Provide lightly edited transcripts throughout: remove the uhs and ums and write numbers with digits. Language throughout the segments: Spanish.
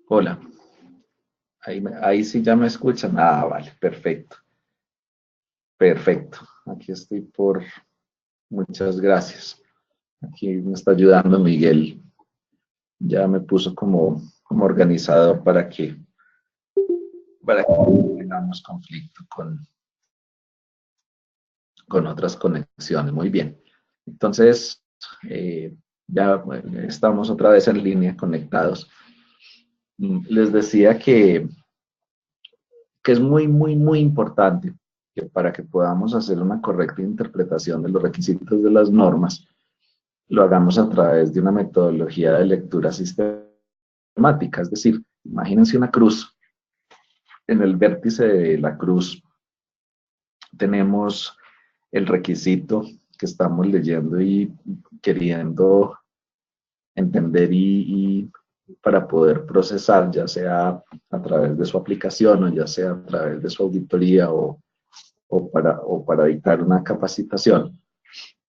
Hola, ahí sí ya me escuchan. Ah, vale, perfecto, perfecto. Aquí estoy muchas gracias. Aquí me está ayudando Miguel. Ya me puso como organizador para que no tengamos conflicto con otras conexiones. Muy bien. Entonces, ya estamos otra vez en línea conectados. Les decía que es muy importante que para que podamos hacer una correcta interpretación de los requisitos de las normas, lo hagamos a través de una metodología de lectura sistemática. Es decir, imagínense una cruz. En el vértice de la cruz tenemos el requisito que estamos leyendo y queriendo entender para poder procesar, ya sea a través de su aplicación o ya sea a través de su auditoría o para dictar una capacitación.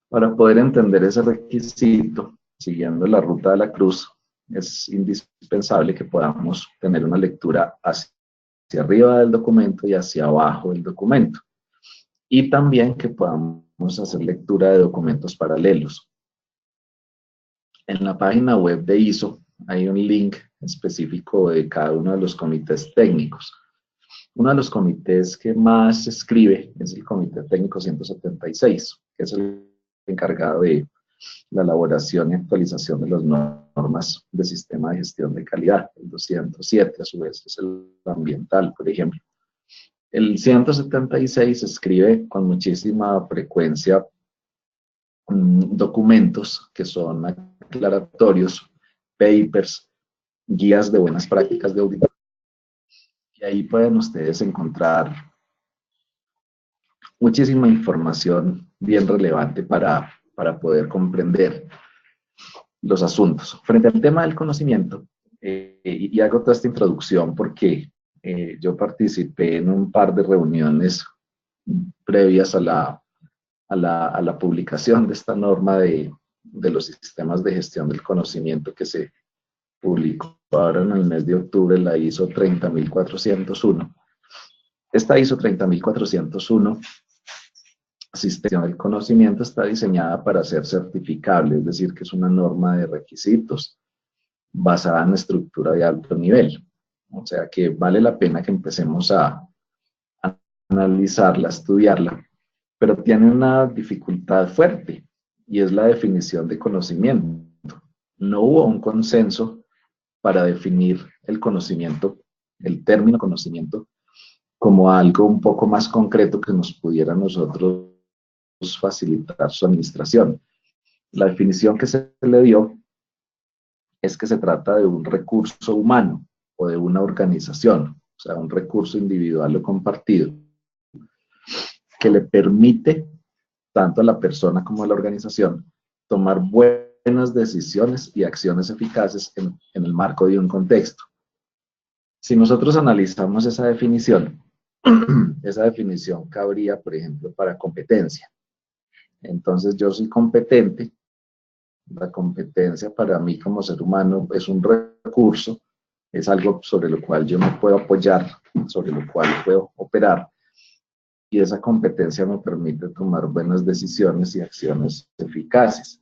Para poder entender ese requisito, siguiendo la ruta de la cruz, es indispensable que podamos tener una lectura hacia arriba del documento y hacia abajo del documento. Y también que podamos hacer lectura de documentos paralelos. En la página web de ISO hay un link específico de cada uno de los comités técnicos. Uno de los comités que más se escribe es el Comité Técnico 176, que es el encargado de la elaboración y actualización de las normas de sistema de gestión de calidad. El 207, a su vez, es el ambiental, por ejemplo. El 176 escribe con muchísima frecuencia documentos que son aclaratorios, papers, guías de buenas prácticas de auditoría. Y ahí pueden ustedes encontrar muchísima información bien relevante para poder comprender los asuntos. Frente al tema del conocimiento, y hago toda esta introducción porque yo participé en un par de reuniones previas a la publicación de esta norma de los sistemas de gestión del conocimiento que se publicó ahora en el mes de octubre, la ISO 30401. Esta ISO 30401, Sistema del Conocimiento, está diseñada para ser certificable, es decir, que es una norma de requisitos basada en estructura de alto nivel. O sea que vale la pena que empecemos a analizarla, a estudiarla, pero tiene una dificultad fuerte y es la definición de conocimiento. No hubo un consenso para definir el conocimiento, el término conocimiento, como algo un poco más concreto que nos pudiera a nosotros facilitar su administración. La definición que se le dio es que se trata de un recurso humano o de una organización, o sea, un recurso individual o compartido, que le permite tanto a la persona como a la organización tomar buenas decisiones y acciones eficaces en el marco de un contexto. Si nosotros analizamos esa definición cabría, por ejemplo, para competencia. Entonces, yo soy competente. La competencia para mí como ser humano es un recurso, es algo sobre lo cual yo me puedo apoyar, sobre lo cual puedo operar, y esa competencia me permite tomar buenas decisiones y acciones eficaces.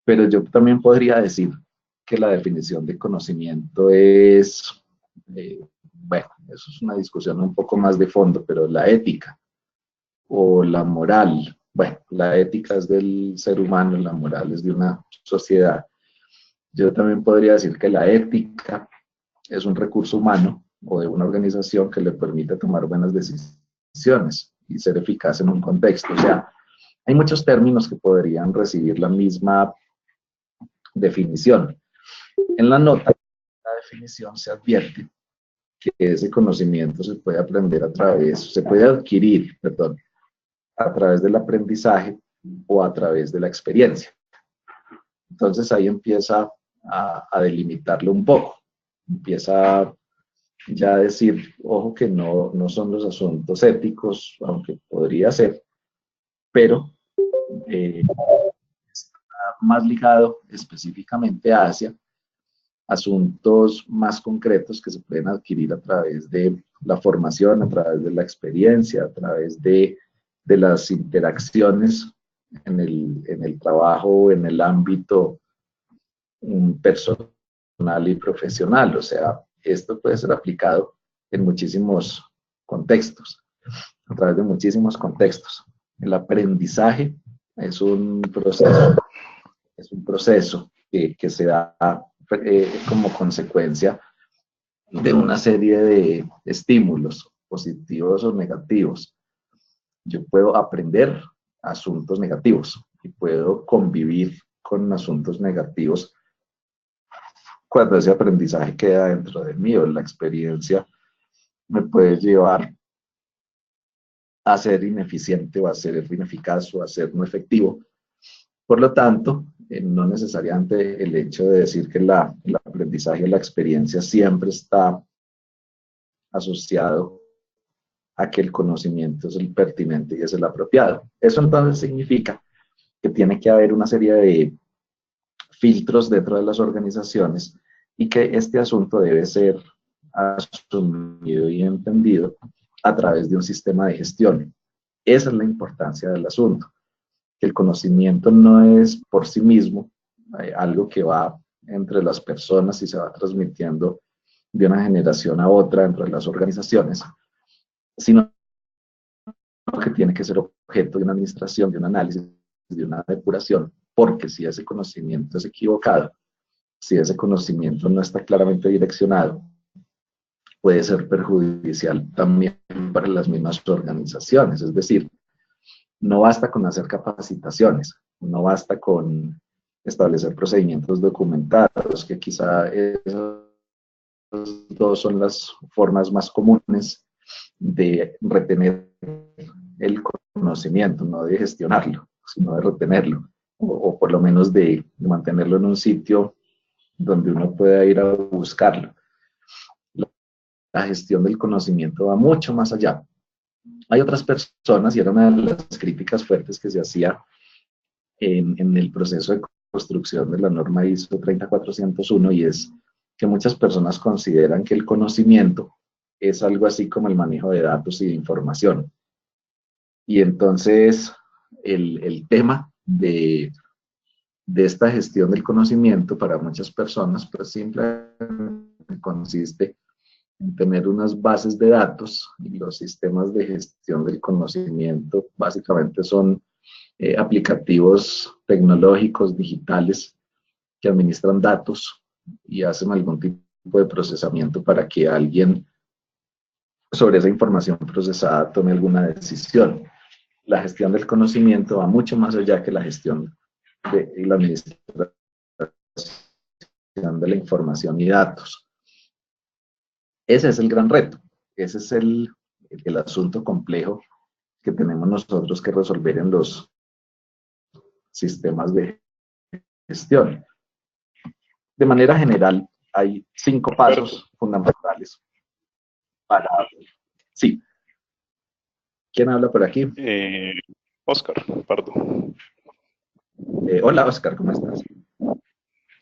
Pero yo también podría decir que la definición de conocimiento es, bueno, eso es una discusión un poco más de fondo, pero la ética o la moral, bueno, la ética es del ser humano, la moral es de una sociedad. Yo también podría decir que la ética es un recurso humano o de una organización que le permite tomar buenas decisiones y ser eficaz en un contexto. O sea, hay muchos términos que podrían recibir la misma definición. En la nota, la definición se advierte que ese conocimiento se puede aprender se puede adquirir, perdón, a través del aprendizaje o a través de la experiencia. Entonces ahí empieza a delimitarlo un poco, empieza ya a decir, ojo que no son los asuntos éticos, aunque podría ser, pero está más ligado específicamente a Asia asuntos más concretos que se pueden adquirir a través de la formación, a través de la experiencia, a través de las interacciones en el trabajo, en el ámbito personal y profesional. O sea, esto puede ser aplicado en muchísimos contextos, a través de muchísimos contextos. El aprendizaje es un proceso que se da como consecuencia de una serie de estímulos positivos o negativos. Yo puedo aprender asuntos negativos y puedo convivir con asuntos negativos cuando ese aprendizaje queda dentro de mí, o la experiencia me puede llevar a ser ineficiente o a ser ineficaz o a ser no efectivo. Por lo tanto, no necesariamente el hecho de decir que el aprendizaje o la experiencia siempre está asociado a que el conocimiento es el pertinente y es el apropiado. Eso entonces significa que tiene que haber una serie de filtros dentro de las organizaciones y que este asunto debe ser asumido y entendido a través de un sistema de gestión. Esa es la importancia del asunto, que el conocimiento no es por sí mismo algo que va entre las personas y se va transmitiendo de una generación a otra dentro de las organizaciones, sino que tiene que ser objeto de una administración, de un análisis, de una depuración, porque si ese conocimiento es equivocado, si ese conocimiento no está claramente direccionado, puede ser perjudicial también para las mismas organizaciones. Es decir, no basta con hacer capacitaciones, no basta con establecer procedimientos documentados, que quizá esas dos son las formas más comunes de retener el conocimiento, no de gestionarlo, sino de retenerlo, o por lo menos de mantenerlo en un sitio donde uno pueda ir a buscarlo. La gestión del conocimiento va mucho más allá. Hay otras personas, y era una de las críticas fuertes que se hacía en el proceso de construcción de la norma ISO 30401, y es que muchas personas consideran que el conocimiento es algo así como el manejo de datos y de información. Y entonces el tema de esta gestión del conocimiento para muchas personas pues simplemente consiste en tener unas bases de datos, y los sistemas de gestión del conocimiento básicamente son aplicativos tecnológicos digitales que administran datos y hacen algún tipo de procesamiento para que alguien sobre esa información procesada tome alguna decisión. La gestión del conocimiento va mucho más allá que la gestión de la administración de la información y datos. Ese es el gran reto, ese es el asunto complejo que tenemos nosotros que resolver en los sistemas de gestión. De manera general, hay 5 pasos fundamentales para... Sí. ¿Quién habla por aquí? Oscar Pardo. Hola, Oscar, ¿cómo estás?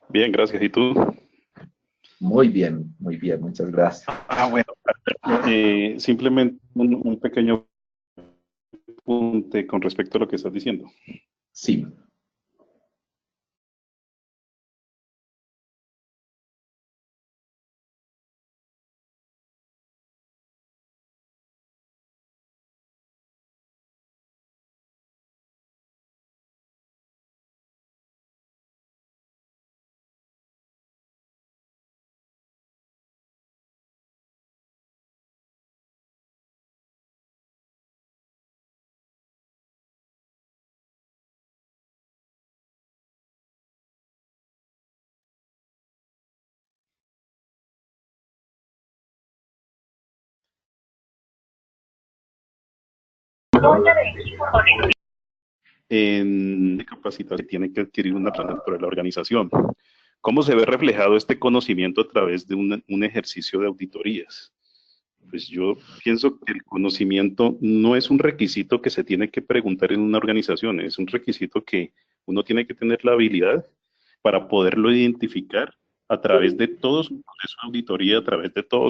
Bien, gracias. ¿Y tú? Muy bien, muchas gracias. Bueno. Simplemente un pequeño apunte con respecto a lo que estás diciendo. Sí. En capacitación se tiene que adquirir una plana por la organización. ¿Cómo se ve reflejado este conocimiento a través de un ejercicio de auditorías? Pues yo pienso que el conocimiento no es un requisito que se tiene que preguntar en una organización, es un requisito que uno tiene que tener la habilidad para poderlo identificar a través de todo su proceso de auditoría, a través de todo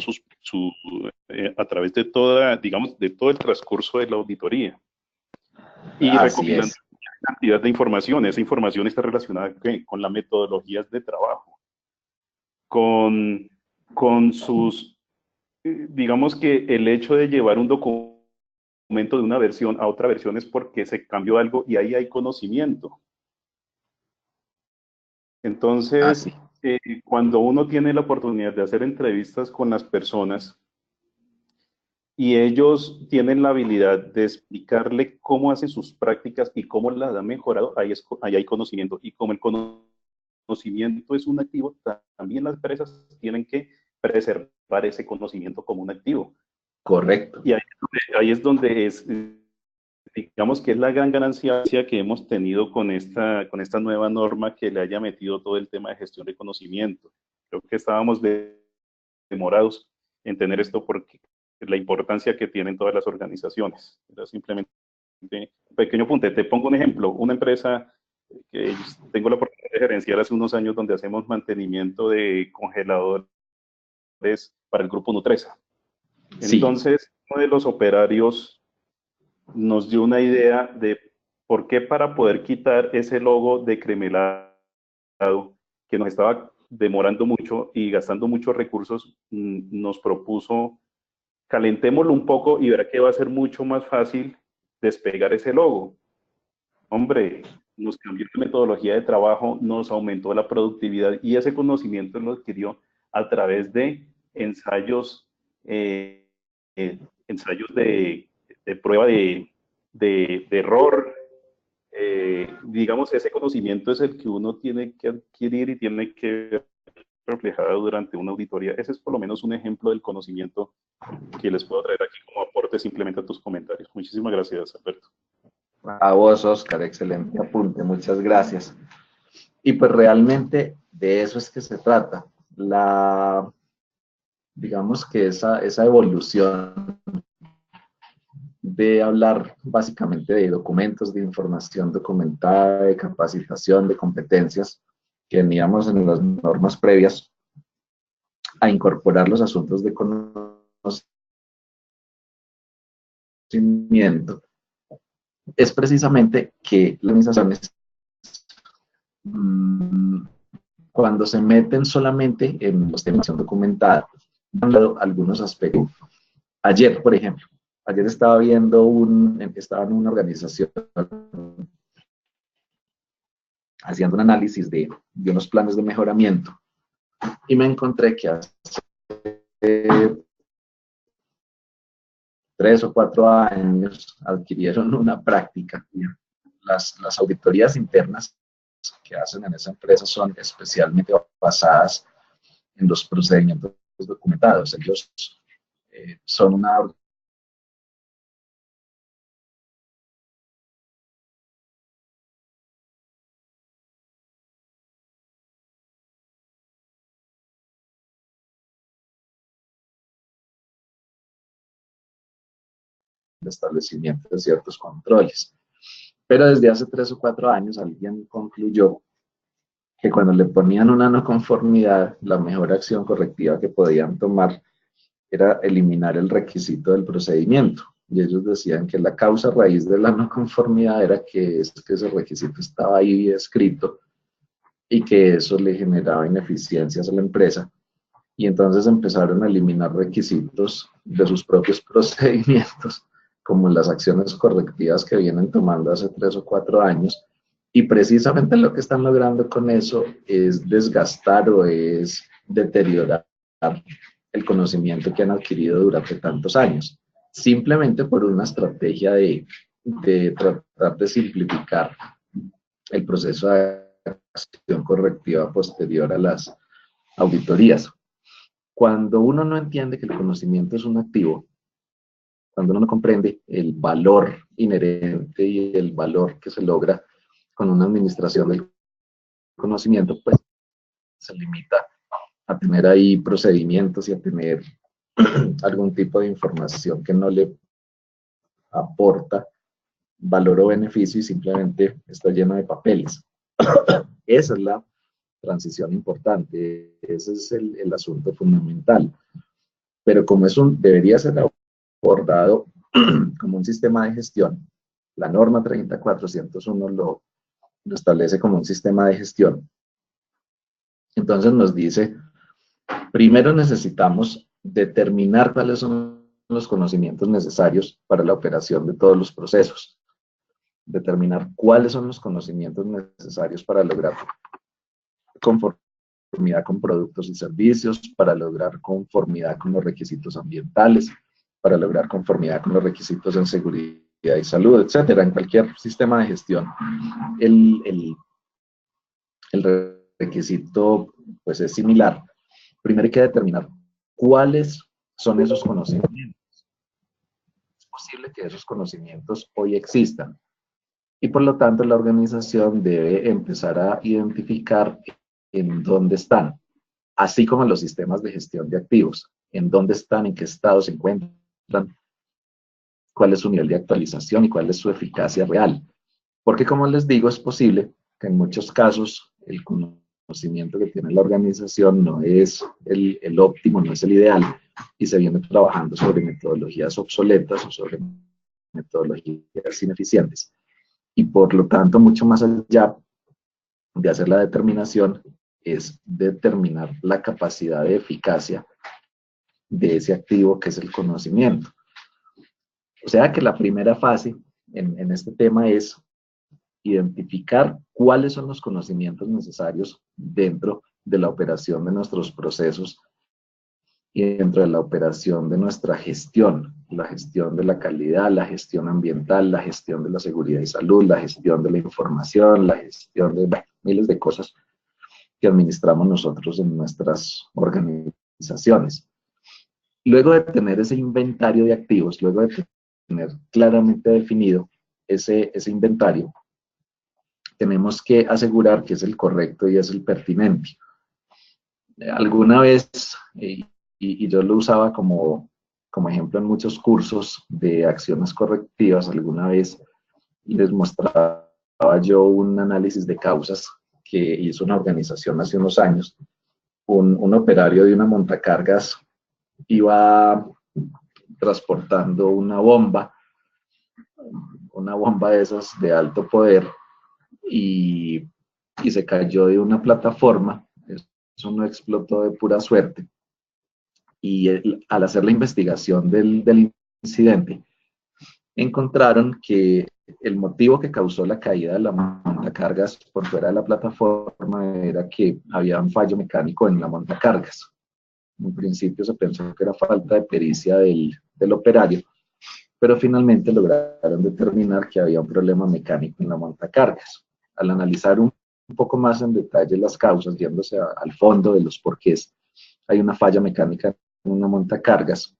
a través de toda, digamos, de todo el transcurso de la auditoría. Y Así recopilando es. cantidad de información. Esa información está relacionada con las metodologías de trabajo, con sus, digamos que el hecho de llevar un documento de una versión a otra versión es porque se cambió algo y ahí hay conocimiento. Entonces, Así. cuando uno tiene la oportunidad de hacer entrevistas con las personas y ellos tienen la habilidad de explicarle cómo hacen sus prácticas y cómo las han mejorado, ahí hay conocimiento. Y como el conocimiento es un activo, también las empresas tienen que preservar ese conocimiento como un activo. Correcto. Y ahí es donde digamos que es la gran ganancia que hemos tenido con esta nueva norma que le haya metido todo el tema de gestión de conocimiento. Creo que estábamos demorados en tener esto porque la importancia que tienen todas las organizaciones. Era simplemente un pequeño punto. Te pongo un ejemplo. Una empresa que tengo la oportunidad de gerenciar hace unos años donde hacemos mantenimiento de congeladores para el grupo Nutresa. Sí. Entonces, uno de los operarios nos dio una idea de por qué para poder quitar ese logo de cremelado que nos estaba demorando mucho y gastando muchos recursos, nos propuso calentémoslo un poco y verá que va a ser mucho más fácil despegar ese logo. Hombre, nos cambió la metodología de trabajo, nos aumentó la productividad y ese conocimiento lo adquirió a través de ensayos, ensayos de prueba de error. Digamos, ese conocimiento es el que uno tiene que adquirir y tiene que ver reflejado durante una auditoría. Ese es por lo menos un ejemplo del conocimiento que les puedo traer aquí como aporte simplemente a tus comentarios. Muchísimas gracias, Alberto. A vos, Oscar, excelente apunte, muchas gracias. Y pues realmente de eso es que se trata. Digamos que esa evolución de hablar básicamente de documentos, de información documentada, de capacitación, de competencias que teníamos en las normas previas, a incorporar los asuntos de conocimiento, es precisamente que las organizaciones, cuando se meten solamente en los temas de información documentada, han dado algunos aspectos. Ayer, por ejemplo, estaba estaba en una organización haciendo un análisis de unos planes de mejoramiento y me encontré que hace 3 o 4 años adquirieron una práctica. Las auditorías internas que hacen en esa empresa son especialmente basadas en los procedimientos documentados. Ellos son una de establecimiento de ciertos controles. Pero desde hace 3 o 4 años alguien concluyó que cuando le ponían una no conformidad, la mejor acción correctiva que podían tomar era eliminar el requisito del procedimiento. Y ellos decían que la causa raíz de la no conformidad era que ese requisito estaba ahí escrito y que eso le generaba ineficiencias a la empresa. Y entonces empezaron a eliminar requisitos de sus propios procedimientos, como las acciones correctivas que vienen tomando hace 3 o 4 años. Y precisamente lo que están logrando con eso es desgastar o es deteriorar el conocimiento que han adquirido durante tantos años, simplemente por una estrategia de tratar de simplificar el proceso de acción correctiva posterior a las auditorías. Cuando uno no entiende que el conocimiento es un activo, cuando uno no comprende el valor inherente y el valor que se logra con una administración del conocimiento, pues se limita a tener ahí procedimientos y a tener algún tipo de información que no le aporta valor o beneficio y simplemente está llena de papeles. Esa es la transición importante. Ese es el asunto fundamental. Pero como debería ser abordado como un sistema de gestión, la norma 30401 lo establece como un sistema de gestión. Entonces nos dice, primero necesitamos determinar cuáles son los conocimientos necesarios para la operación de todos los procesos. Determinar cuáles son los conocimientos necesarios para lograr conformidad con productos y servicios, para lograr conformidad con los requisitos ambientales, para lograr conformidad con los requisitos en seguridad y salud, etcétera. En cualquier sistema de gestión, el requisito pues es similar. Primero hay que determinar cuáles son esos conocimientos. Es posible que esos conocimientos hoy existan. Y por lo tanto la organización debe empezar a identificar en dónde están, así como los sistemas de gestión de activos, en dónde están, en qué estado se encuentran, cuál es su nivel de actualización y cuál es su eficacia real. Porque como les digo, es posible que en muchos casos el conocimiento que tiene la organización no es el óptimo, no es el ideal, y se viene trabajando sobre metodologías obsoletas o sobre metodologías ineficientes. Y por lo tanto, mucho más allá de hacer la determinación, es determinar la capacidad de eficacia de ese activo que es el conocimiento. O sea que la primera fase en este tema es identificar cuáles son los conocimientos necesarios dentro de la operación de nuestros procesos y dentro de la operación de nuestra gestión, la gestión de la calidad, la gestión ambiental, la gestión de la seguridad y salud, la gestión de la información, la gestión de miles de cosas que administramos nosotros en nuestras organizaciones. Luego de tener ese inventario de activos, luego de tener claramente definido ese inventario, tenemos que asegurar que es el correcto y es el pertinente. Alguna vez, y yo lo usaba como ejemplo en muchos cursos de acciones correctivas, alguna vez les mostraba yo un análisis de causas que hizo una organización hace unos años. Un operario de una montacargas iba transportando una bomba de esas de alto poder, y se cayó de una plataforma. Eso no explotó de pura suerte. Y al hacer la investigación del incidente, encontraron que el motivo que causó la caída de la montacargas por fuera de la plataforma era que había un fallo mecánico en la montacargas. En principio se pensó que era falta de pericia del operario, pero finalmente lograron determinar que había un problema mecánico en la montacargas. Al analizar un poco más en detalle las causas, yéndose al fondo de los porqués, hay una falla mecánica en una montacargas.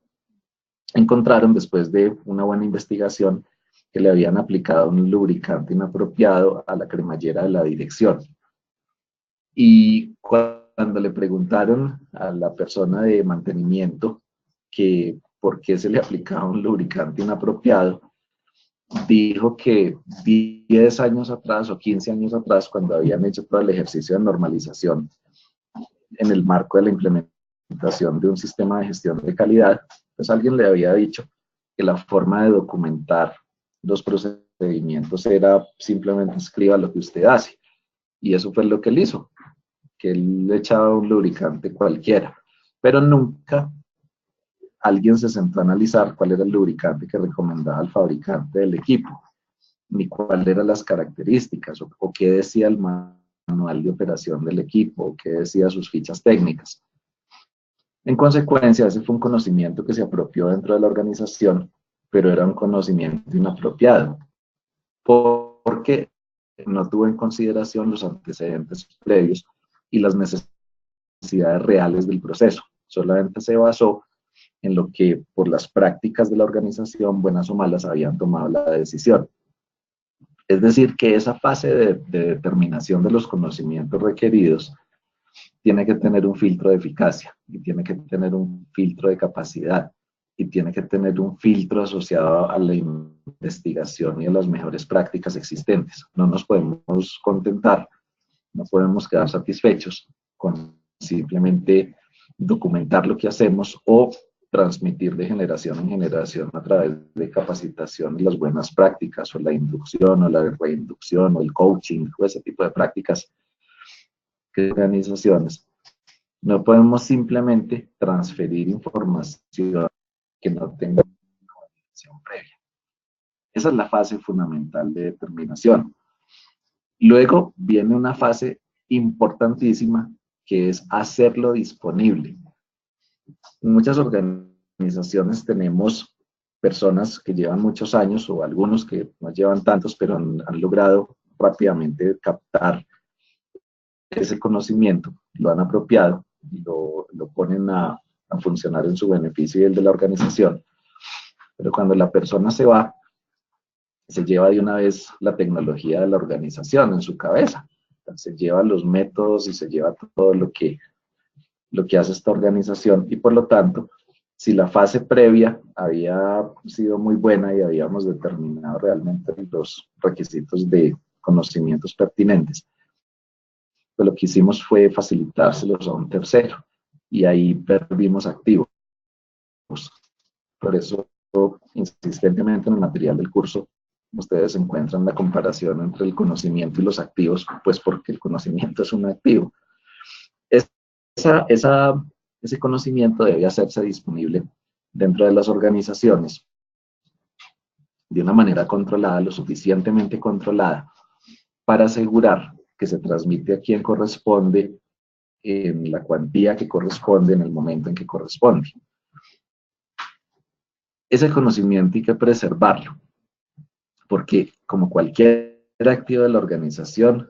Encontraron, después de una buena investigación, que le habían aplicado un lubricante inapropiado a la cremallera de la dirección. Y cuando le preguntaron a la persona de mantenimiento que por qué se le aplicaba un lubricante inapropiado, dijo que 10 años atrás o 15 años atrás, cuando habían hecho todo el ejercicio de normalización en el marco de la implementación de un sistema de gestión de calidad, pues alguien le había dicho que la forma de documentar los procedimientos era simplemente escriba lo que usted hace. Y eso fue lo que él hizo, que él le echaba un lubricante cualquiera, pero nunca alguien se sentó a analizar cuál era el lubricante que recomendaba el fabricante del equipo, ni cuáles eran las características, o qué decía el manual de operación del equipo, o qué decía sus fichas técnicas. En consecuencia, ese fue un conocimiento que se apropió dentro de la organización, pero era un conocimiento inapropiado, porque no tuvo en consideración los antecedentes previos y las necesidades reales del proceso. Solamente se basó en lo que por las prácticas de la organización, buenas o malas, habían tomado la decisión. Es decir, que esa fase de determinación de los conocimientos requeridos tiene que tener un filtro de eficacia, y tiene que tener un filtro de capacidad, y tiene que tener un filtro asociado a la investigación y a las mejores prácticas existentes. No nos podemos contentar No podemos quedar satisfechos con simplemente documentar lo que hacemos o transmitir de generación en generación a través de capacitación y las buenas prácticas o la inducción o la reinducción o el coaching o ese tipo de prácticas que organizaciones. No podemos simplemente transferir información que no tenga una validación previa. Esa es la fase fundamental de determinación. Luego viene una fase importantísima que es hacerlo disponible. En muchas organizaciones tenemos personas que llevan muchos años o algunos que no llevan tantos, pero han logrado rápidamente captar ese conocimiento, lo han apropiado y lo ponen a funcionar en su beneficio y el de la organización. Pero cuando la persona se va, se lleva de una vez la tecnología de la organización en su cabeza. Se lleva los métodos y se lleva todo lo que hace esta organización y por lo tanto, si la fase previa había sido muy buena y habíamos determinado realmente los requisitos de conocimientos pertinentes, pues lo que hicimos fue facilitárselos a un tercero y ahí perdimos activos. Por eso, insistentemente en el material del curso, ustedes encuentran la comparación entre el conocimiento y los activos, pues porque el conocimiento es un activo. Esa, esa, ese conocimiento debe hacerse disponible dentro de las organizaciones de una manera controlada, lo suficientemente controlada, para asegurar que se transmite a quien corresponde en la cuantía que corresponde en el momento en que corresponde. Ese conocimiento hay que preservarlo, porque como cualquier activo de la organización,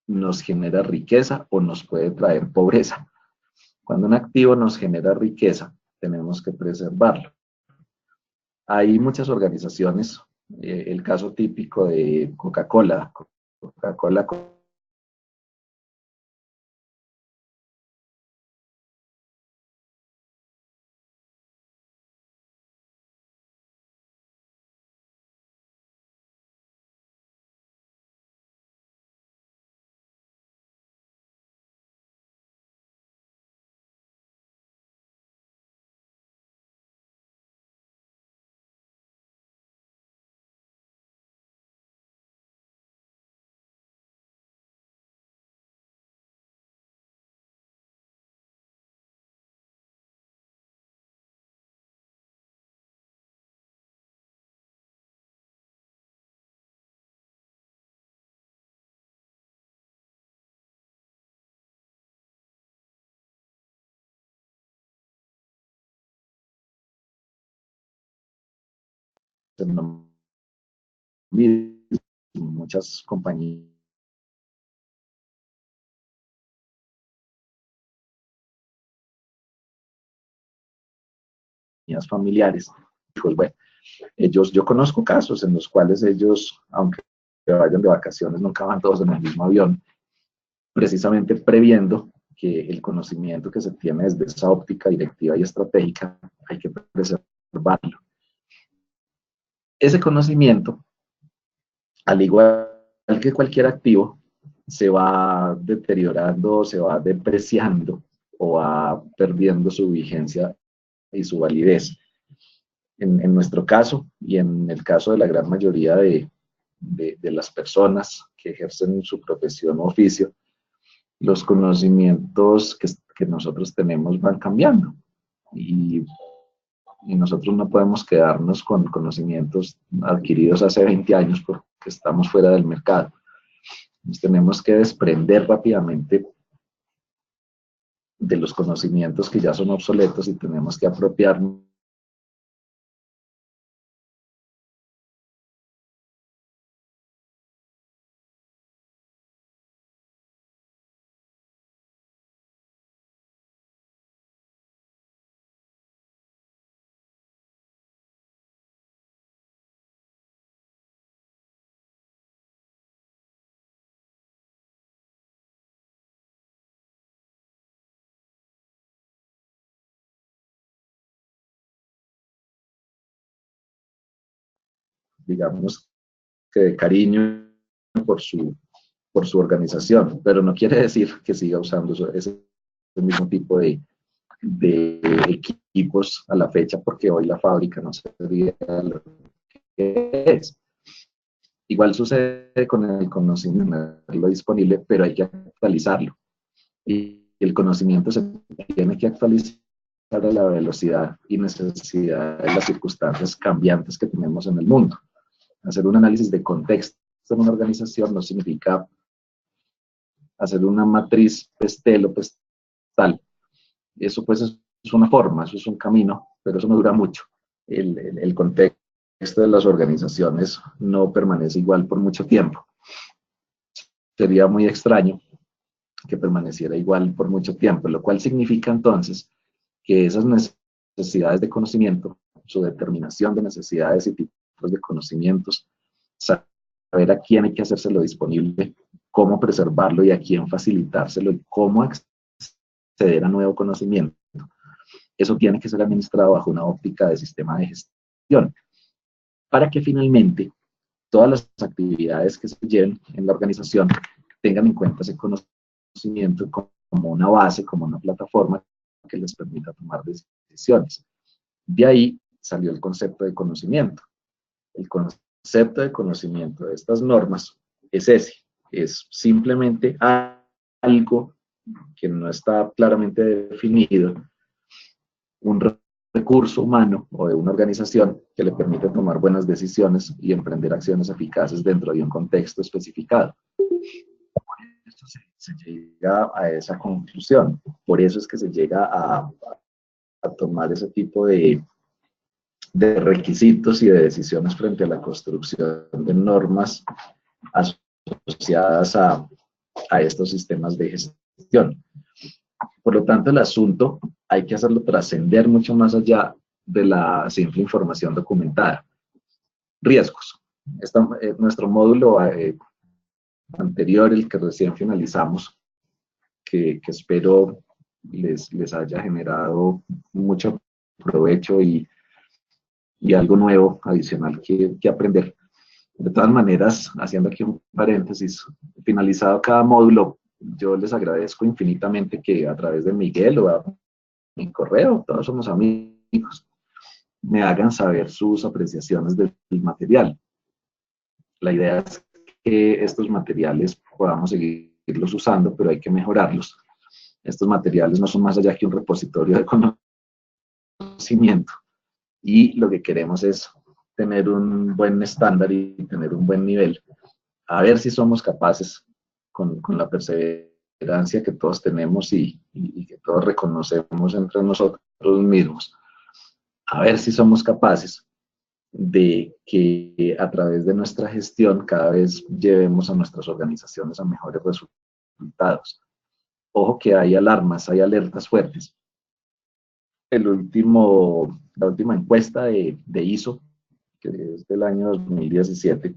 nos genera riqueza o nos puede traer pobreza. Cuando un activo nos genera riqueza, tenemos que preservarlo. Hay muchas organizaciones, el caso típico de Coca-Cola. Coca-Cola muchas compañías familiares. Pues bueno, yo conozco casos en los cuales ellos, aunque vayan de vacaciones, nunca van todos en el mismo avión, precisamente previendo que el conocimiento que se tiene desde esa óptica directiva y estratégica hay que preservarlo. Ese conocimiento, al igual que cualquier activo, se va deteriorando, se va depreciando o va perdiendo su vigencia y su validez. En nuestro caso y en el caso de la gran mayoría de las personas que ejercen su profesión o oficio, los conocimientos que nosotros tenemos van cambiando y, y nosotros no podemos quedarnos con conocimientos adquiridos hace 20 años porque estamos fuera del mercado. Nos tenemos que desprender rápidamente de los conocimientos que ya son obsoletos y tenemos que apropiarnos digamos que de cariño por su por su organización, pero no quiere decir que siga usando ese mismo tipo de equipos a la fecha, porque hoy la fábrica no sería lo que es. Igual sucede con el conocimiento, tenerlo disponible, pero hay que actualizarlo. Y el conocimiento se tiene que actualizar a la velocidad y necesidad de las circunstancias cambiantes que tenemos en el mundo. Hacer un análisis de contexto en una organización no significa hacer una matriz pestel o pestal. Eso pues es una forma, eso es un camino, pero eso no dura mucho. El contexto de las organizaciones no permanece igual por mucho tiempo. Sería muy extraño que permaneciera igual por mucho tiempo, lo cual significa entonces que esas necesidades de conocimiento, su determinación de necesidades y tipos de conocimientos, saber a quién hay que hacérselo disponible, cómo preservarlo y a quién facilitárselo y cómo acceder a nuevo conocimiento. Eso tiene que ser administrado bajo una óptica de sistema de gestión, para que finalmente todas las actividades que se lleven en la organización tengan en cuenta ese conocimiento como una base, como una plataforma que les permita tomar decisiones. De ahí salió el concepto de conocimiento. El concepto de conocimiento de estas normas es ese, es simplemente algo que no está claramente definido, un recurso humano o de una organización que le permite tomar buenas decisiones y emprender acciones eficaces dentro de un contexto especificado. Por eso se llega a esa conclusión, por eso es que se llega a tomar ese tipo de requisitos y de decisiones frente a la construcción de normas asociadas a estos sistemas de gestión. Por lo tanto, el asunto hay que hacerlo trascender mucho más allá de la simple información documentada. Riesgos. Nuestro módulo anterior, el que recién finalizamos, que espero les haya generado mucho provecho y algo nuevo adicional que aprender. De todas maneras, haciendo aquí un paréntesis, finalizado cada módulo, yo les agradezco infinitamente que a través de Miguel o a mi correo, todos somos amigos, me hagan saber sus apreciaciones del material. La idea es que estos materiales podamos seguirlos usando, pero hay que mejorarlos. Estos materiales no son más allá que un repositorio de conocimiento y lo que queremos es tener un buen estándar y tener un buen nivel. A ver si somos capaces, con la perseverancia que todos tenemos y que todos reconocemos entre nosotros mismos, a ver si somos capaces de que a través de nuestra gestión cada vez llevemos a nuestras organizaciones a mejores resultados. Ojo que hay alarmas, hay alertas fuertes. La última encuesta de ISO, que es del año 2017,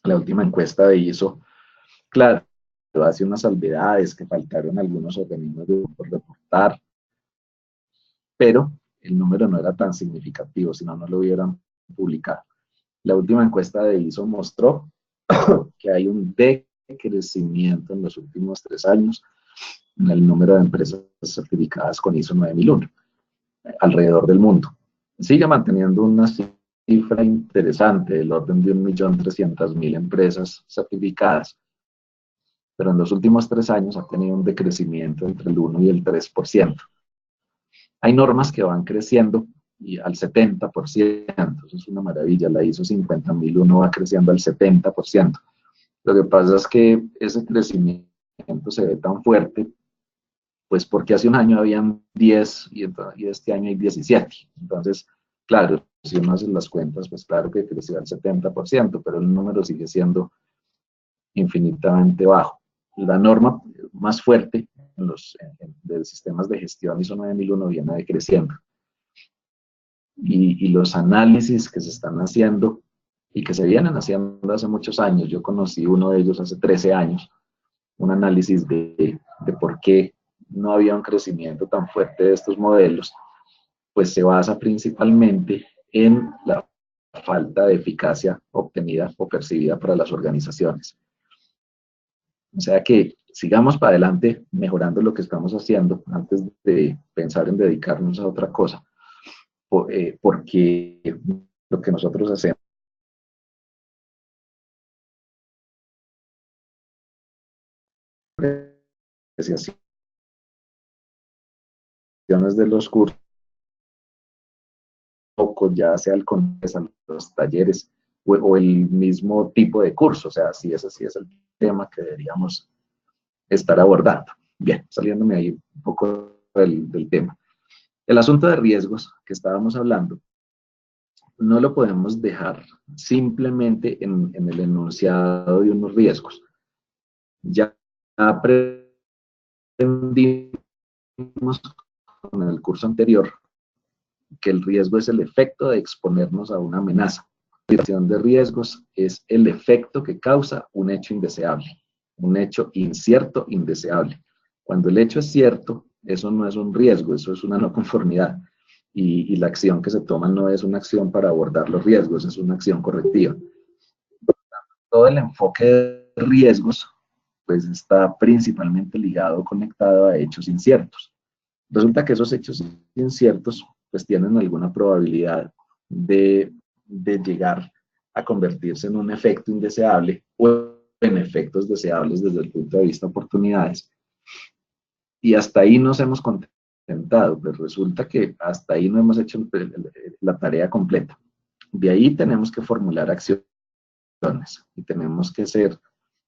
la última encuesta de ISO, claro, hace unas salvedades que faltaron algunos organismos por reportar, pero el número no era tan significativo, si no, no lo hubieran publicado. La última encuesta de ISO mostró que hay un decrecimiento en los últimos 3 años en el número de empresas certificadas con ISO 9001 alrededor del mundo. Sigue manteniendo una cifra interesante del orden de 1.300.000 empresas certificadas, pero en los últimos 3 años ha tenido un decrecimiento entre el 1 y el 3%. Hay normas que van creciendo y al 70%, eso es una maravilla, la ISO 50001 va creciendo al 70%. Lo que pasa es que ese crecimiento se ve tan fuerte, pues porque hace un año habían 10 y este año hay 17. Entonces, claro, si uno hace las cuentas, pues claro que creció al 70%, pero el número sigue siendo infinitamente bajo. La norma más fuerte de sistemas de gestión ISO 9001 viene decreciendo. Y los análisis que se están haciendo y que se vienen haciendo hace muchos años, yo conocí uno de ellos hace 13 años, un análisis de por qué no había un crecimiento tan fuerte de estos modelos, pues se basa principalmente en la falta de eficacia obtenida o percibida para las organizaciones. O sea que sigamos para adelante mejorando lo que estamos haciendo antes de pensar en dedicarnos a otra cosa, porque lo que nosotros hacemos apreciaciones de los cursos, ya sea el congreso, los talleres o el mismo tipo de curso. O sea, sí, ese sí es el tema que deberíamos estar abordando. Bien, saliéndome ahí un poco del tema. El asunto de riesgos que estábamos hablando, no lo podemos dejar simplemente en el enunciado de unos riesgos. Ya aprendimos con el curso anterior que el riesgo es el efecto de exponernos a una amenaza. La gestión de riesgos es el efecto que causa un hecho indeseable, un hecho incierto, indeseable. Cuando el hecho es cierto, eso no es un riesgo, eso es una no conformidad. Y la acción que se toma no es una acción para abordar los riesgos, es una acción correctiva. Todo el enfoque de riesgos pues está principalmente ligado, conectado a hechos inciertos. Resulta que esos hechos inciertos pues tienen alguna probabilidad de llegar a convertirse en un efecto indeseable o en efectos deseables desde el punto de vista de oportunidades. Y hasta ahí nos hemos contentado, pues resulta que hasta ahí no hemos hecho la tarea completa. De ahí tenemos que formular acciones y tenemos que ser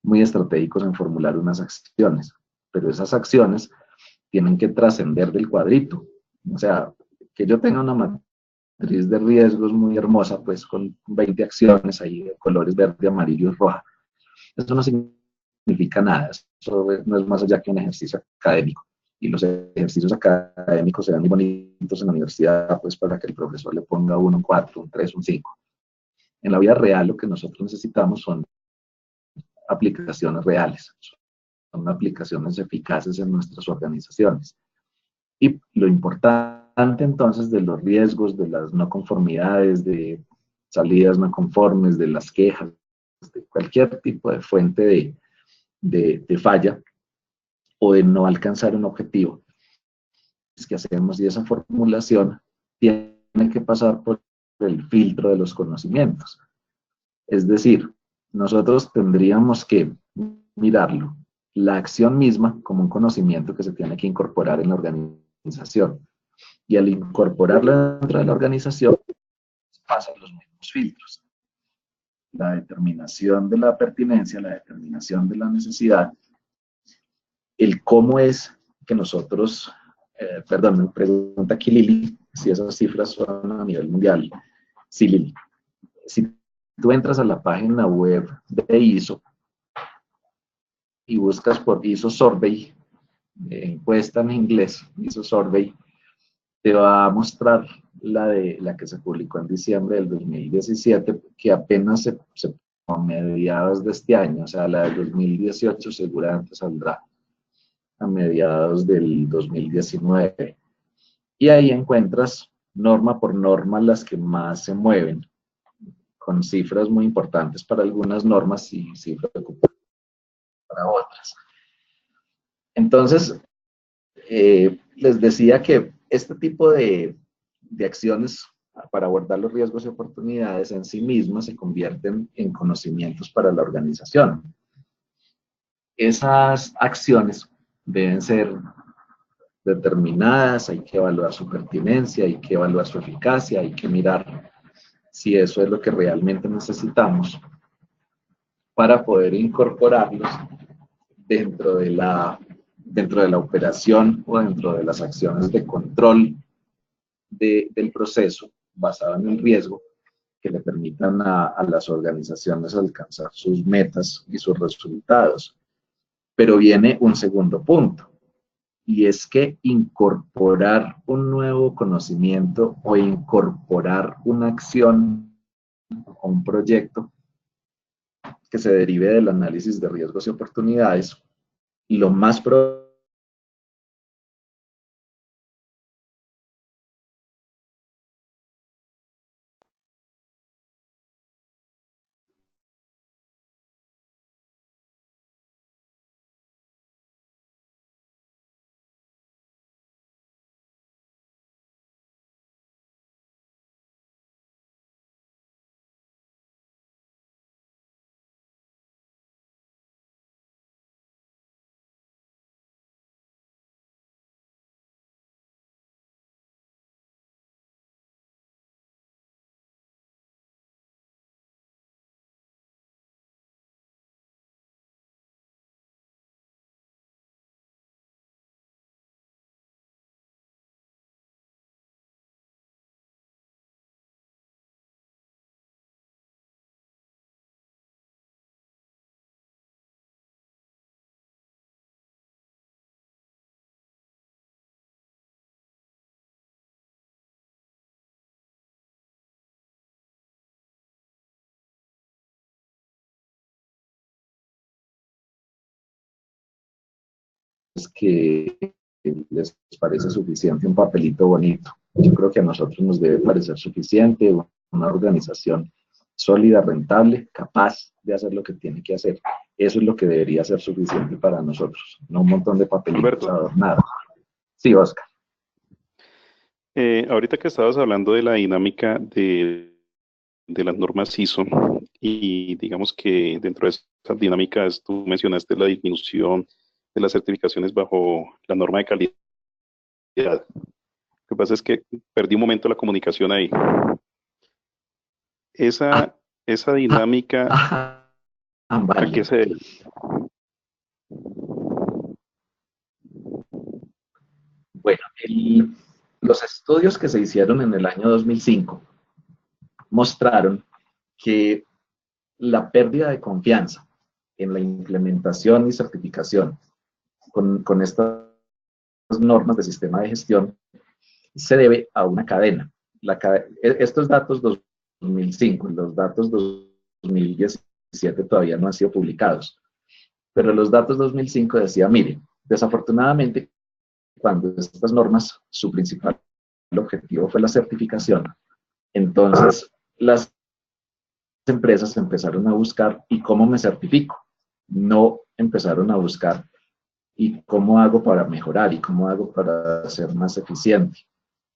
muy estratégicos en formular unas acciones, pero esas acciones tienen que trascender del cuadrito. O sea, que yo tenga una matriz de riesgos muy hermosa, pues con 20 acciones ahí de colores verde, amarillo y roja. Eso no significa nada, eso no es más allá que un ejercicio académico. Y los ejercicios académicos serán muy bonitos en la universidad, pues para que el profesor le ponga un 4, un 3, un 5. En la vida real lo que nosotros necesitamos son aplicaciones reales, son aplicaciones eficaces en nuestras organizaciones. Y lo importante entonces de los riesgos, de las no conformidades, de salidas no conformes, de las quejas, de cualquier tipo de fuente de falla o de no alcanzar un objetivo, es que hacemos y esa formulación tiene que pasar por el filtro de los conocimientos. Es decir, nosotros tendríamos que mirarlo, la acción misma como un conocimiento que se tiene que incorporar en la organización. Y al incorporarlo dentro de la organización, pasan los mismos filtros. La determinación de la pertinencia, la determinación de la necesidad, el cómo es que nosotros, perdón, me pregunta aquí Lili, si esas cifras son a nivel mundial. Sí, Lili. Si tú entras a la página web de ISO y buscas por ISO Survey, encuesta en inglés, ISO Survey, te va a mostrar la que se publicó en diciembre del 2017, que apenas se a mediados de este año, o sea, la del 2018 seguramente saldrá a mediados del 2019. Y ahí encuentras norma por norma las que más se mueven, con cifras muy importantes para algunas normas y cifras para otras. Entonces, les decía que este tipo de acciones para abordar los riesgos y oportunidades en sí mismas se convierten en conocimientos para la organización. Esas acciones deben ser determinadas, hay que evaluar su pertinencia, hay que evaluar su eficacia, hay que mirar si eso es lo que realmente necesitamos para poder incorporarlos dentro de la operación o dentro de las acciones de control del proceso basado en el riesgo que le permitan a las organizaciones alcanzar sus metas y sus resultados. Pero viene un segundo punto, y es que incorporar un nuevo conocimiento o incorporar una acción o un proyecto que se derive del análisis de riesgos y oportunidades, lo más probable que les parece suficiente un papelito bonito. Yo creo que a nosotros nos debe parecer suficiente una organización sólida, rentable, capaz de hacer lo que tiene que hacer. Eso es lo que debería ser suficiente para nosotros, no un montón de papelitos adornados. Sí, Oscar. Ahorita que estabas hablando de la dinámica de las normas ISO y digamos que dentro de esas dinámicas tú mencionaste la disminución de las certificaciones bajo la norma de calidad. Lo que pasa es que perdí un momento la comunicación ahí. Esa dinámica, vale. ¿a qué se debe? Bueno, los estudios que se hicieron en el año 2005 mostraron que la pérdida de confianza en la implementación y certificación con estas normas de sistema de gestión se debe a una cadena. Estos datos 2005, los datos 2017 todavía no han sido publicados, pero los datos 2005 decía, mire, desafortunadamente, cuando estas normas, su principal objetivo fue la certificación, entonces las empresas empezaron a buscar, ¿y cómo me certifico? No empezaron a buscar, ¿y cómo hago para mejorar? ¿Y cómo hago para ser más eficiente?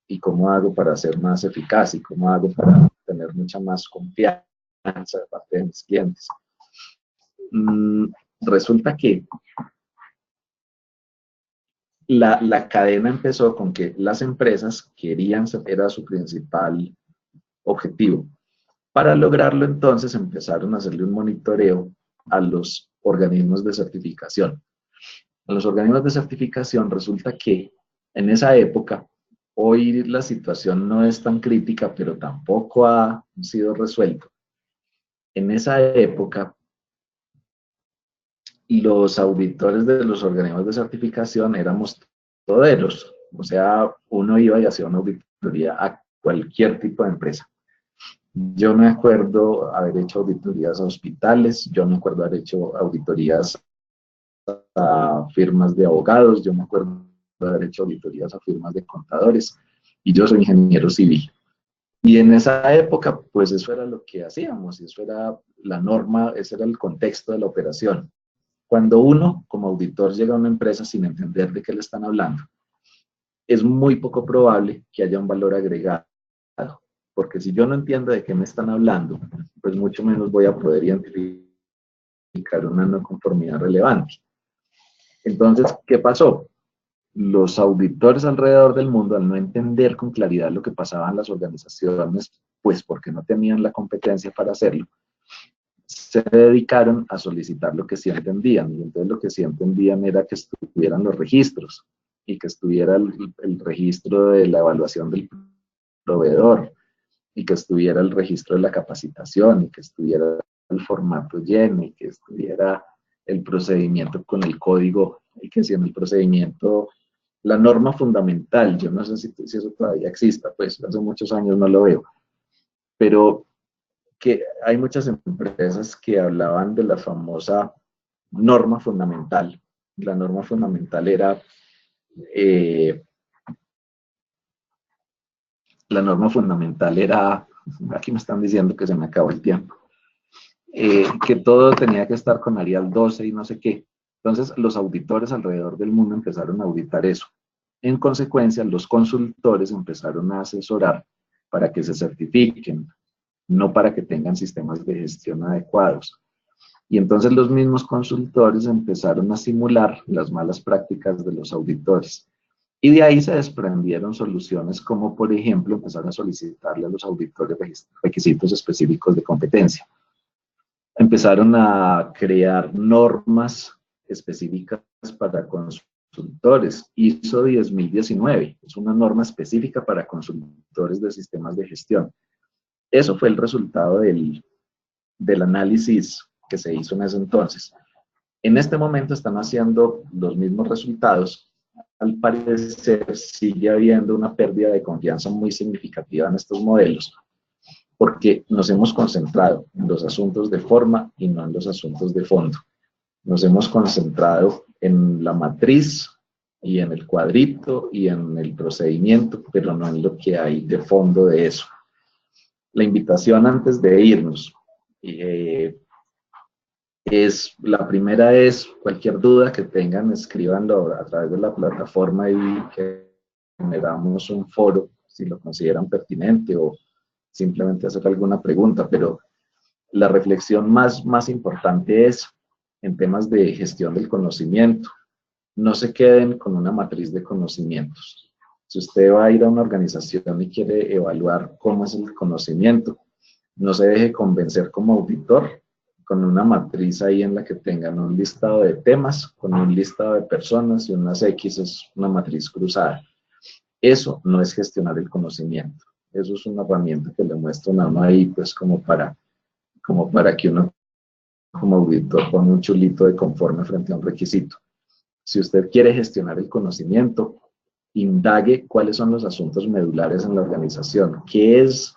¿Y cómo hago para ser más eficaz? ¿Y cómo hago para tener mucha más confianza de parte de mis clientes? Resulta que la cadena empezó con que las empresas querían, era su principal objetivo. Para lograrlo, entonces, empezaron a hacerle un monitoreo a los organismos de certificación. A los organismos de certificación resulta que en esa época, hoy la situación no es tan crítica, pero tampoco ha sido resuelto. En esa época, los auditores de los organismos de certificación éramos toderos. O sea, uno iba y hacía una auditoría a cualquier tipo de empresa. Yo me acuerdo haber hecho auditorías a hospitales, yo me acuerdo haber hecho auditorías a firmas de abogados, yo me acuerdo haber hecho auditorías a firmas de contadores, y yo soy ingeniero civil. Y en esa época, pues eso era lo que hacíamos, y eso era la norma, ese era el contexto de la operación. Cuando uno, como auditor, llega a una empresa sin entender de qué le están hablando, es muy poco probable que haya un valor agregado. Porque si yo no entiendo de qué me están hablando, pues mucho menos voy a poder identificar una no conformidad relevante. Entonces, ¿qué pasó? Los auditores alrededor del mundo, al no entender con claridad lo que pasaba en las organizaciones, pues porque no tenían la competencia para hacerlo, se dedicaron a solicitar lo que sí entendían. Y entonces lo que sí entendían era que estuvieran los registros y que estuviera el registro de la evaluación del proveedor, y que estuviera el registro de la capacitación, y que estuviera el formato lleno, y que estuviera el procedimiento con el código, y que si en el procedimiento, la norma fundamental, yo no sé si eso todavía exista, pues hace muchos años no lo veo, pero que hay muchas empresas que hablaban de la famosa norma fundamental. La norma fundamental era aquí me están diciendo que se me acabó el tiempo, que todo tenía que estar con Arial 12 y no sé qué. Entonces, los auditores alrededor del mundo empezaron a auditar eso. En consecuencia, los consultores empezaron a asesorar para que se certifiquen, no para que tengan sistemas de gestión adecuados. Y entonces los mismos consultores empezaron a simular las malas prácticas de los auditores. Y de ahí se desprendieron soluciones como, por ejemplo, empezar a solicitarle a los auditores requisitos específicos de competencia. Empezaron a crear normas específicas para consultores. ISO 10019 es una norma específica para consultores de sistemas de gestión. Eso fue el resultado del análisis que se hizo en ese entonces. En este momento están haciendo los mismos resultados. Al parecer sigue habiendo una pérdida de confianza muy significativa en estos modelos, porque nos hemos concentrado en los asuntos de forma y no en los asuntos de fondo. Nos hemos concentrado en la matriz y en el cuadrito y en el procedimiento, pero no en lo que hay de fondo de eso. La invitación antes de irnos la primera es cualquier duda que tengan, escríbanlo a través de la plataforma y que generamos un foro si lo consideran pertinente o simplemente hacer alguna pregunta, pero la reflexión más importante es en temas de gestión del conocimiento. No se queden con una matriz de conocimientos. Si usted va a ir a una organización y quiere evaluar cómo es el conocimiento, no se deje convencer como auditor con una matriz ahí en la que tengan un listado de temas, con un listado de personas y unas X, es una matriz cruzada. Eso no es gestionar el conocimiento. Eso es una herramienta que le muestro a uno ahí, pues como para que uno como auditor ponga un chulito de conforme frente a un requisito. Si usted quiere gestionar el conocimiento, indague cuáles son los asuntos medulares en la organización. ¿Qué es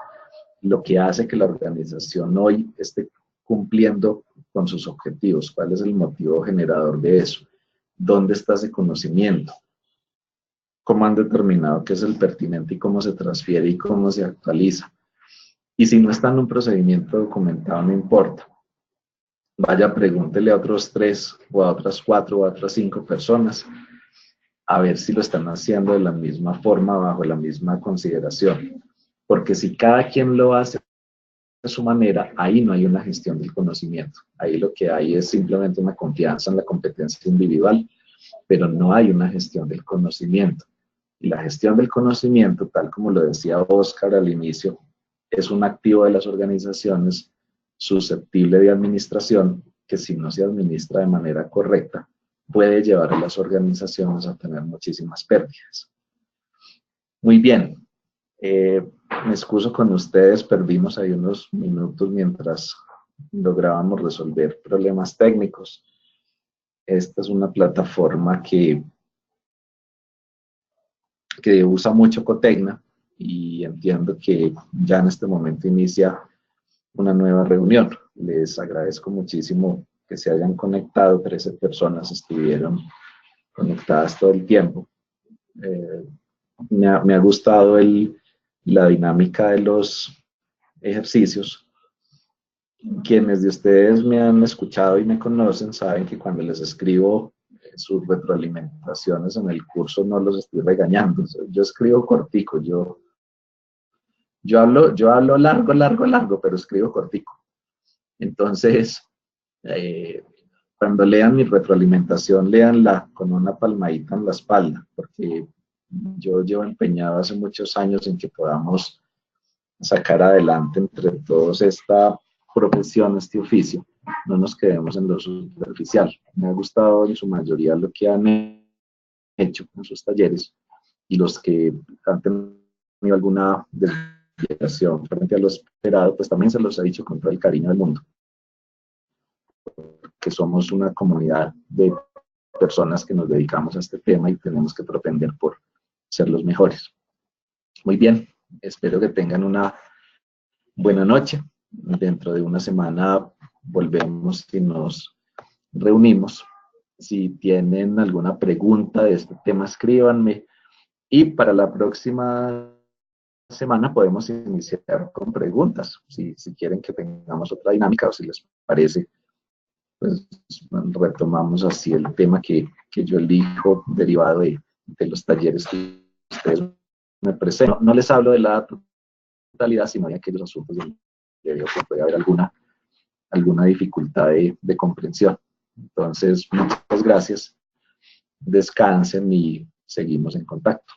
lo que hace que la organización hoy esté cumpliendo con sus objetivos? ¿Cuál es el motivo generador de eso? ¿Dónde está ese conocimiento? ¿Cómo han determinado qué es el pertinente y cómo se transfiere y cómo se actualiza? Y si no está en un procedimiento documentado, no importa. Vaya, pregúntele a otros 3 o a otras 4 o a otras 5 personas a ver si lo están haciendo de la misma forma, bajo la misma consideración. Porque si cada quien lo hace de su manera, ahí no hay una gestión del conocimiento. Ahí lo que hay es simplemente una confianza en la competencia individual, pero no hay una gestión del conocimiento. Y la gestión del conocimiento, tal como lo decía Oscar al inicio, es un activo de las organizaciones susceptible de administración que si no se administra de manera correcta, puede llevar a las organizaciones a tener muchísimas pérdidas. Muy bien. Me excuso con ustedes, perdimos ahí unos minutos mientras lográbamos resolver problemas técnicos. Esta es una plataforma que usa mucho Cotecna y entiendo que ya en este momento inicia una nueva reunión. Les agradezco muchísimo que se hayan conectado, 13 personas estuvieron conectadas todo el tiempo. Me ha gustado la dinámica de los ejercicios. Quienes de ustedes me han escuchado y me conocen saben que cuando les escribo sus retroalimentaciones en el curso no los estoy regañando. Yo escribo cortico, yo hablo largo, pero escribo cortico. Entonces, cuando lean mi retroalimentación, léanla con una palmadita en la espalda, porque yo llevo empeñado hace muchos años en que podamos sacar adelante entre todos esta profesión, este oficio. No nos quedemos en lo superficial. Me ha gustado en su mayoría lo que han hecho en sus talleres y los que han tenido alguna desviación frente a lo esperado, pues también se los he dicho con todo el cariño del mundo, que somos una comunidad de personas que nos dedicamos a este tema y tenemos que propender por ser los mejores. Muy bien, espero que tengan una buena noche. Dentro de una semana volvemos y nos reunimos. Si tienen alguna pregunta de este tema, escríbanme. Y para la próxima semana podemos iniciar con preguntas. Si quieren que tengamos otra dinámica o si les parece, pues retomamos así el tema que yo elijo derivado de los talleres que ustedes me presentan. No les hablo de la totalidad, sino de aquellos asuntos donde veo que puede haber alguna dificultad de comprensión. Entonces, muchas gracias. Descansen y seguimos en contacto.